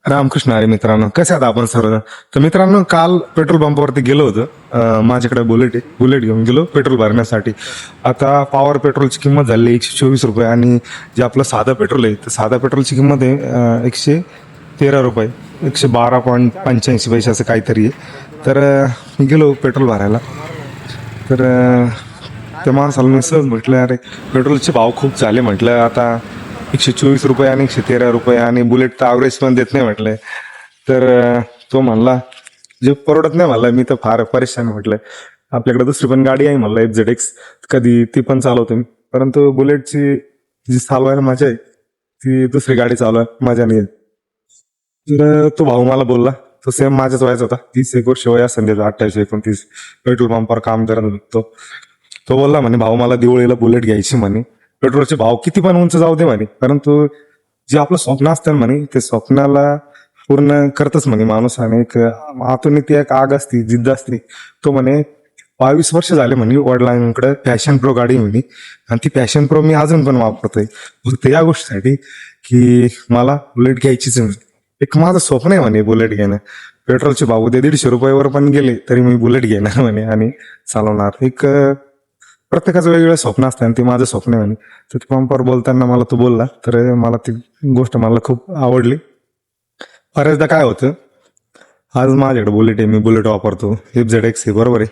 रामकृष्ण हरी मित्रांनो, कसे आहात आपण सर्व? तर मित्रांनो, काल पेट्रोल पंपावरती गेलो होतो. माझ्याकडे बुलेट आहे, बुलेट घेऊन गेलो पेट्रोल भरण्यासाठी. आता पॉवर पेट्रोलची किंमत झाली 124 रुपये आणि जे आपलं साधं पेट्रोल आहे, तर साधा पेट्रोलची किंमत आहे 113 रुपये, 112.85 असं काहीतरी आहे. तर मी गेलो पेट्रोल भरायला. तर त्या माणसाला मी सहज म्हटलं, अरे पेट्रोलचे भाव खूप झाले. म्हटलं आता 124 रुपये आणि 113 रुपये आणि बुलेट तर ॲव्हरेज पण देत नाही म्हटलंय. तर तो म्हणला जे परवडत नाही म्हणला. मी तर फार परेशान म्हटलंय. आपल्याकडे दुसरी पण गाडी आहे म्हणलं FZX, कधी ती पण चालवतो मी, परंतु बुलेटची जी चालवायला मजा आहे ती दुसरी गाडी चालवायला मजा नाही येत. तर तो भाऊ मला बोलला, तो सेम माझ्याच वयाचा होता, 30 एक वर्ष वय असेल त्याचं, 28-29, पेट्रोल पंपावर काम करत होतो. तो बोलला म्हणे, भाऊ मला दिवाळीला बुलेट घ्यायची म्हणे. पेट्रोलचे भाव किती पण उंच जाऊ दे म्हणे, परंतु जे आपलं स्वप्न असतं म्हणे ते स्वप्नाला पूर्ण करतच म्हणे माणूस. आणि एक आतून ती एक आग असती, जिद्द असते. तो म्हणे 22 वर्ष झाले म्हणे वडिलांकडे पॅशन प्रो गाडी म्हणे, आणि ती पॅशन प्रो मी अजून पण वापरतोय फक्त या गोष्टीसाठी की मला बुलेट घ्यायचीच आहे. एक माझं स्वप्न आहे म्हणे बुलेट घेणं. पेट्रोलचे भाव उद्या 150 रुपयावर पण गेले तरी मी बुलेट घेणार म्हणे आणि चालवणार. एक प्रत्येकाचं वेगवेगळं स्वप्न असतं आणि ते माझं स्वप्न आहे म्हणे. तर ते पंपावर बोलताना मला तो बोलला, तर मला ती गोष्ट मला खूप आवडली. बऱ्याचदा काय होतं, आज माझ्याकडे बुलेट आहे, मी बुलेट वापरतो, FZX आहे, बरोबर आहे.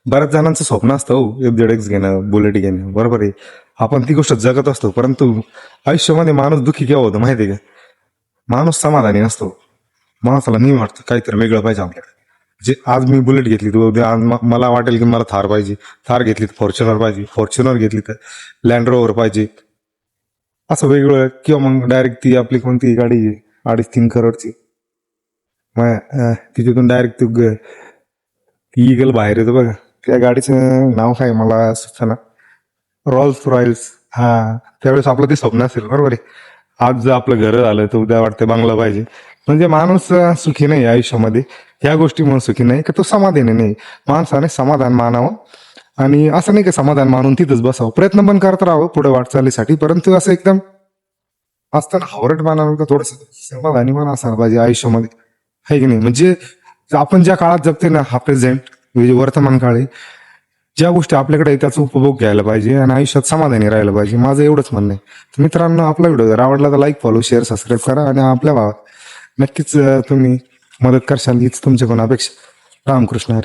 बऱ्याच जणांचं स्वप्न असतं हो FZX घेणं, बुलेट घेणं, बरोबर आहे. आपण ती गोष्ट जगत असतो, परंतु आयुष्यामध्ये माणूस दुःखी केव्हा होतो माहिती आहे का? माणूस समाधानी नसतो. माणसाला नाही वाटतं काहीतरी वेगळं पाहिजे आपल्याकडे. जे आज मी बुलेट घेतली तर उद्या आज मला वाटेल की मला थार पाहिजे, थार घेतली तर फॉर्च्युनर पाहिजे, फॉर्च्युनर घेतली तर लँड रोव्हर पाहिजे, असं वेगळं. किंवा मग डायरेक्ट ती आपली कोणती गाडी आहे 2.5-3 करोडची, मग तिच्यातून डायरेक्ट ती इगल बाहेर येतो बघा, त्या गाडीचं नाव काय मला सुचना, रॉल्स रॉयल्स. हा, त्यावेळेस आपलं ते स्वप्न असेल, बरोबर आहे. आज जर आपलं घर झालं तर उद्या वाटतं बंगला पाहिजे. म्हणजे माणूस सुखी नाही आयुष्यामध्ये ह्या गोष्टी म्हणून सुखी नाही की तो समाधानी नाही. माणसाने समाधान मानावं, आणि असं नाही की समाधान मानून तिथंच बसावं, प्रयत्न पण करत राहावं पुढे वाटचालीसाठी, परंतु असं एकदम असताना हावरट मानावं का थोडस समाधानी पण असायला पाहिजे आयुष्यामध्ये, आहे की नाही. म्हणजे आपण ज्या काळात जगते ना, हा प्रेझेंट म्हणजे वर्तमान काळ आहे, ज्या गोष्टी आपल्याकडे आहे त्याचा उपभोग घ्यायला पाहिजे आणि आयुष्यात समाधानी राहायला पाहिजे. माझं एवढंच म्हणणं आहे. तर मित्रांनो, आपला व्हिडिओ जर आवडला तर लाईक, फॉलो, शेअर, सबस्क्राईब करा आणि आपल्या भावात नक्कीच तुम्ही मदत करशाल हीच तुमच्याकडून अपेक्षा. रामकृष्ण हरी.